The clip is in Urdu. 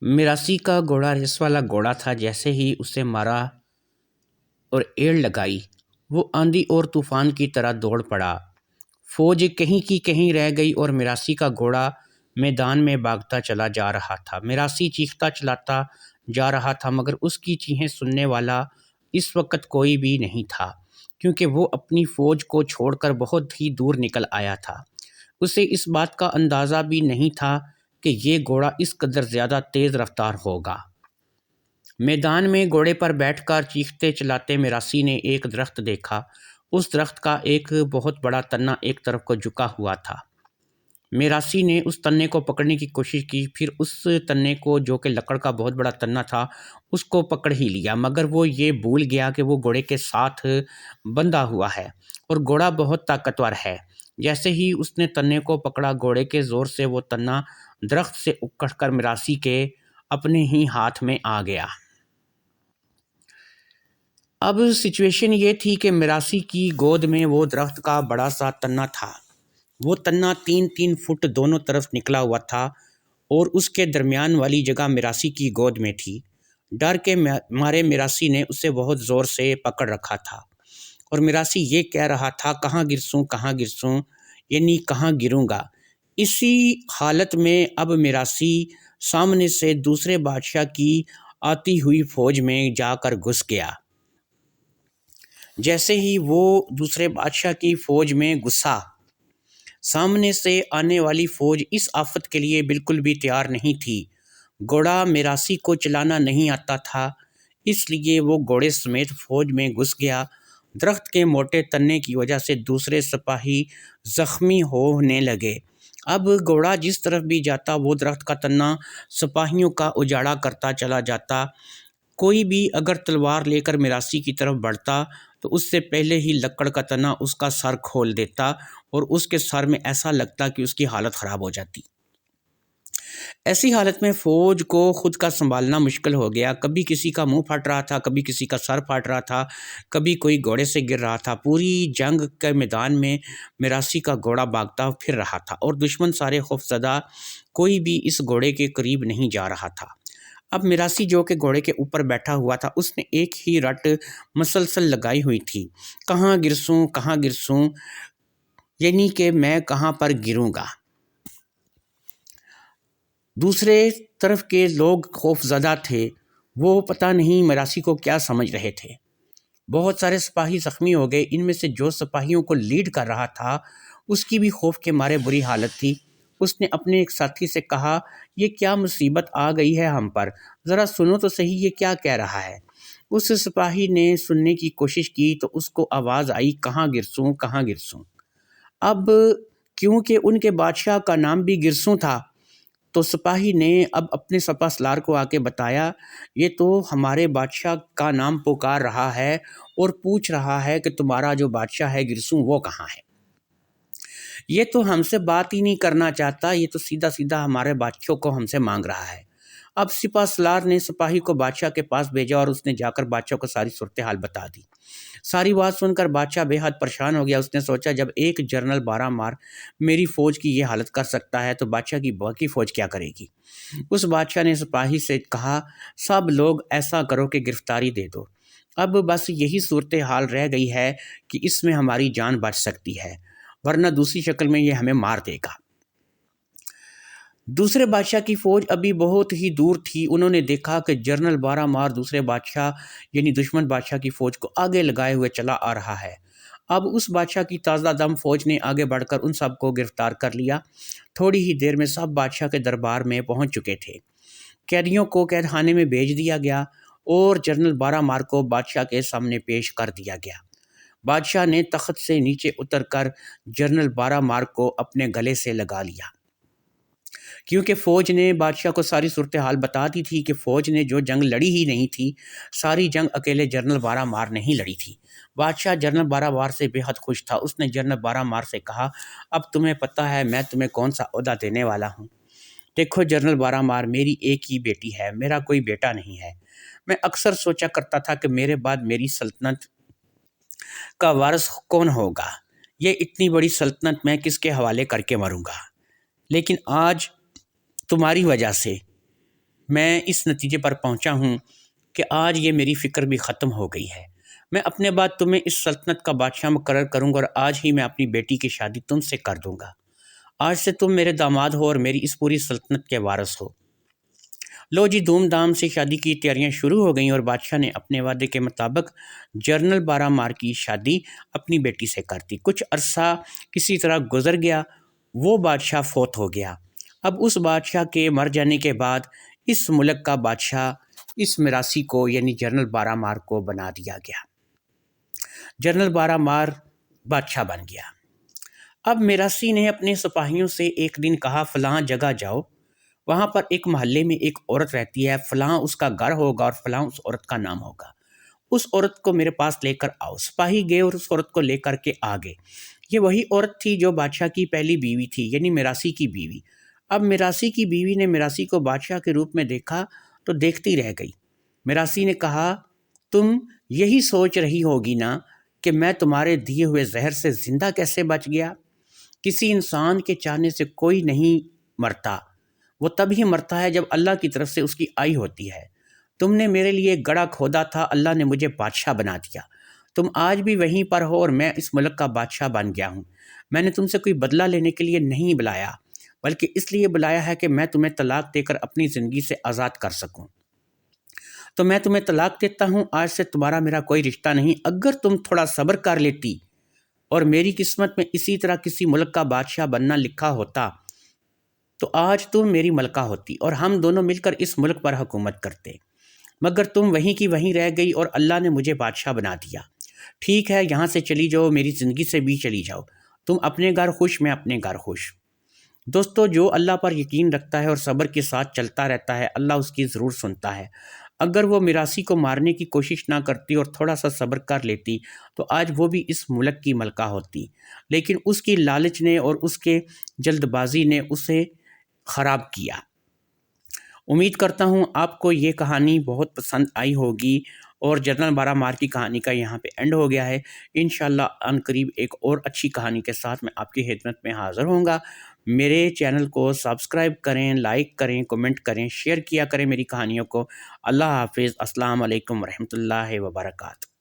میراسی کا گھوڑا ریس والا گھوڑا تھا۔ جیسے ہی اسے مارا اور ایڑ لگائی، وہ آندھی اور طوفان کی طرح دوڑ پڑا۔ فوج کہیں کی کہیں رہ گئی اور میراسی کا گھوڑا میدان میں بھاگتا چلا جا رہا تھا۔ میراسی چیختا چلاتا جا رہا تھا، مگر اس کی چیخیں سننے والا اس وقت کوئی بھی نہیں تھا، کیونکہ وہ اپنی فوج کو چھوڑ کر بہت ہی دور نکل آیا تھا۔ اسے اس بات کا اندازہ بھی نہیں تھا کہ یہ گھوڑا اس قدر زیادہ تیز رفتار ہوگا۔ میدان میں گھوڑے پر بیٹھ کر چیختے چلاتے میراسی نے ایک درخت دیکھا۔ اس درخت کا ایک بہت بڑا تنا ایک طرف کو جھکا ہوا تھا۔ میراسی نے اس تنے کو پکڑنے کی کوشش کی، پھر اس تنے کو، جو کہ لکڑ کا بہت بڑا تنا تھا، اس کو پکڑ ہی لیا، مگر وہ یہ بھول گیا کہ وہ گھوڑے کے ساتھ بندھا ہوا ہے اور گھوڑا بہت طاقتور ہے۔ جیسے ہی اس نے تنے کو پکڑا، گھوڑے کے زور سے وہ تنا درخت سے اکڑ کر میراسی کے اپنے ہی ہاتھ میں آ گیا۔ اب سچویشن یہ تھی کہ میراسی کی گود میں وہ درخت کا بڑا سا تنا تھا۔ وہ تنا 3-3 فٹ دونوں طرف نکلا ہوا تھا اور اس کے درمیان والی جگہ میراسی کی گود میں تھی۔ ڈر کے مارے میراسی نے اسے بہت زور سے پکڑ رکھا تھا اور میراسی یہ کہہ رہا تھا، کہاں گرسوں کہاں گرسوں، یعنی کہاں گروں گا۔ اسی حالت میں اب میراسی سامنے سے دوسرے بادشاہ کی آتی ہوئی فوج میں جا کر گھس گیا۔ جیسے ہی وہ دوسرے بادشاہ کی فوج میں گھسا، سامنے سے آنے والی فوج اس آفت کے لیے بالکل بھی تیار نہیں تھی۔ گھوڑا میراسی کو چلانا نہیں آتا تھا، اس لیے وہ گھوڑے سمیت فوج میں گھس گیا۔ درخت کے موٹے تنے کی وجہ سے دوسرے سپاہی زخمی ہونے لگے۔ اب گھوڑا جس طرف بھی جاتا، وہ درخت کا تنا سپاہیوں کا اجاڑا کرتا چلا جاتا۔ کوئی بھی اگر تلوار لے کر میراسی کی طرف بڑھتا تو اس سے پہلے ہی لکڑ کا تنا اس کا سر کھول دیتا اور اس کے سر میں ایسا لگتا کہ اس کی حالت خراب ہو جاتی۔ ایسی حالت میں فوج کو خود کا سنبھالنا مشکل ہو گیا۔ کبھی کسی کا منہ پھٹ رہا تھا، کبھی کسی کا سر پھٹ رہا تھا، کبھی کوئی گھوڑے سے گر رہا تھا۔ پوری جنگ کے میدان میں میراسی کا گھوڑا بھاگتا پھر رہا تھا اور دشمن سارے خوفزدہ، کوئی بھی اس گھوڑے کے قریب نہیں جا رہا تھا۔ اب میراسی جو کہ گھوڑے کے اوپر بیٹھا ہوا تھا، اس نے ایک ہی رٹ مسلسل لگائی ہوئی تھی، کہاں گرسوں، یعنی کہ میں کہاں پر گروں گا۔ دوسرے طرف کے لوگ خوف زدہ تھے، وہ پتہ نہیں میراسی کو کیا سمجھ رہے تھے۔ بہت سارے سپاہی زخمی ہو گئے۔ ان میں سے جو سپاہیوں کو لیڈ کر رہا تھا، اس کی بھی خوف کے مارے بری حالت تھی۔ اس نے اپنے ایک ساتھی سے کہا، یہ کیا مصیبت آ گئی ہے ہم پر، ذرا سنو تو صحیح یہ کیا کہہ رہا ہے۔ اس سپاہی نے سننے کی کوشش کی تو اس کو آواز آئی، کہاں گرسوں۔ اب کیونکہ ان کے بادشاہ کا نام بھی گرسوں تھا، تو سپاہی نے اب اپنے سپہ سالار کو آ کے بتایا، یہ تو ہمارے بادشاہ کا نام پکار رہا ہے اور پوچھ رہا ہے کہ تمہارا جو بادشاہ ہے گرسوں، وہ کہاں ہے۔ یہ تو ہم سے بات ہی نہیں کرنا چاہتا، یہ تو سیدھا سیدھا ہمارے بادشاہ کو ہم سے مانگ رہا ہے۔ اب سپہ سالار نے سپاہی کو بادشاہ کے پاس بھیجا اور اس نے جا کر بادشاہ کو ساری صورتحال بتا دی۔ ساری بات سن کر بادشاہ بے حد پریشان ہو گیا۔ اس نے سوچا، جب ایک جنرل 12 مار میری فوج کی یہ حالت کر سکتا ہے تو بادشاہ کی باقی فوج کیا کرے گی۔ اس بادشاہ نے سپاہی سے کہا، سب لوگ ایسا کرو کہ گرفتاری دے دو۔ اب بس یہی صورتحال رہ گئی ہے کہ اس میں ہماری جان بچ سکتی ہے، ورنہ دوسری شکل میں یہ ہمیں مار دے گا۔ دوسرے بادشاہ کی فوج ابھی بہت ہی دور تھی۔ انہوں نے دیکھا کہ جنرل 12 مار دوسرے بادشاہ یعنی دشمن بادشاہ کی فوج کو آگے لگائے ہوئے چلا آ رہا ہے۔ اب اس بادشاہ کی تازہ دم فوج نے آگے بڑھ کر ان سب کو گرفتار کر لیا۔ تھوڑی ہی دیر میں سب بادشاہ کے دربار میں پہنچ چکے تھے۔ قیدیوں کو قید خانے میں بھیج دیا گیا اور جنرل 12 مار کو بادشاہ کے سامنے پیش کر دیا گیا۔ بادشاہ نے تخت سے نیچے اتر کر جنرل 12 مار کو اپنے گلے سے لگا لیا، کیونکہ فوج نے بادشاہ کو ساری صورتحال بتا دی تھی کہ فوج نے جو جنگ لڑی ہی نہیں تھی، ساری جنگ اکیلے جنرل 12 مار نے ہی لڑی تھی۔ بادشاہ جنرل 12 مار سے بے حد خوش تھا۔ اس نے جنرل 12 مار سے کہا، اب تمہیں پتہ ہے میں تمہیں کون سا عہدہ دینے والا ہوں۔ دیکھو جنرل 12 مار، میری ایک ہی بیٹی ہے، میرا کوئی بیٹا نہیں ہے۔ میں اکثر سوچا کرتا تھا کہ میرے بعد میری سلطنت کا وارث کون ہوگا، یہ اتنی بڑی سلطنت میں کس کے حوالے کر کے مروں گا۔ لیکن آج تمہاری وجہ سے میں اس نتیجے پر پہنچا ہوں کہ آج یہ میری فکر بھی ختم ہو گئی ہے۔ میں اپنے بعد تمہیں اس سلطنت کا بادشاہ مقرر کروں گا اور آج ہی میں اپنی بیٹی کی شادی تم سے کر دوں گا۔ آج سے تم میرے داماد ہو اور میری اس پوری سلطنت کے وارث ہو۔ لو جی، دھوم دھام سے شادی کی تیاریاں شروع ہو گئیں اور بادشاہ نے اپنے وعدے کے مطابق جنرل بارہ مار کی شادی اپنی بیٹی سے کر دی۔ کچھ عرصہ کسی طرح گزر گیا، وہ بادشاہ فوت ہو گیا۔ اب اس بادشاہ کے مر جانے کے بعد اس ملک کا بادشاہ اس میراثی کو یعنی جنرل بارہ مار کو بنا دیا گیا۔ جنرل بارہ مار بادشاہ بن گیا۔ اب میراثی نے اپنے سپاہیوں سے ایک دن کہا، فلاں جگہ جاؤ، وہاں پر ایک محلے میں ایک عورت رہتی ہے، فلاں اس کا گھر ہوگا اور فلاں اس عورت کا نام ہوگا، اس عورت کو میرے پاس لے کر آؤ۔ سپاہی گئے اور اس عورت کو لے کر کے آ گئے۔ یہ وہی عورت تھی جو بادشاہ کی پہلی بیوی تھی، یعنی میراثی کی بیوی۔ اب میراثی کی بیوی نے میراثی کو بادشاہ کے روپ میں دیکھا تو دیکھتی رہ گئی۔ میراثی نے کہا، تم یہی سوچ رہی ہوگی نا کہ میں تمہارے دیے ہوئے زہر سے زندہ کیسے بچ گیا؟ کسی انسان کے چاہنے سے کوئی نہیں مرتا، وہ تب ہی مرتا ہے جب اللہ کی طرف سے اس کی آئی ہوتی ہے۔ تم نے میرے لیے گڑھا کھودا تھا، اللہ نے مجھے بادشاہ بنا دیا۔ تم آج بھی وہیں پر ہو اور میں اس ملک کا بادشاہ بن گیا ہوں۔ میں نے تم سے کوئی بدلہ لینے کے لیے نہیں بلایا، بلکہ اس لیے بلایا ہے کہ میں تمہیں طلاق دے کر اپنی زندگی سے آزاد کر سکوں۔ تو میں تمہیں طلاق دیتا ہوں، آج سے تمہارا میرا کوئی رشتہ نہیں۔ اگر تم تھوڑا صبر کر لیتی اور میری قسمت میں اسی طرح کسی ملک کا بادشاہ بننا لکھا ہوتا تو آج تم میری ملکہ ہوتی اور ہم دونوں مل کر اس ملک پر حکومت کرتے، مگر تم وہیں کی وہیں رہ گئی اور اللہ نے مجھے بادشاہ بنا دیا۔ ٹھیک ہے، یہاں سے چلی جاؤ، میری زندگی سے بھی چلی جاؤ، تم اپنے گھر خوش، میں اپنے گھر خوش۔ دوستو، جو اللہ پر یقین رکھتا ہے اور صبر کے ساتھ چلتا رہتا ہے، اللہ اس کی ضرور سنتا ہے۔ اگر وہ میراثی کو مارنے کی کوشش نہ کرتی اور تھوڑا سا صبر کر لیتی تو آج وہ بھی اس ملک کی ملکہ ہوتی، لیکن اس کی لالچ نے اور اس کے جلد بازی نے اسے خراب کیا۔ امید کرتا ہوں آپ کو یہ کہانی بہت پسند آئی ہوگی اور جنرل بارہ مار کی کہانی کا یہاں پہ اینڈ ہو گیا ہے۔ انشاءاللہ عن قریب ایک اور اچھی کہانی کے ساتھ میں آپ کی خدمت میں حاضر ہوں گا۔ میرے چینل کو سبسکرائب کریں، لائک کریں، کمنٹ کریں، شیئر کیا کریں میری کہانیوں کو۔ اللہ حافظ۔ السلام علیکم ورحمۃ اللہ وبرکاتہ۔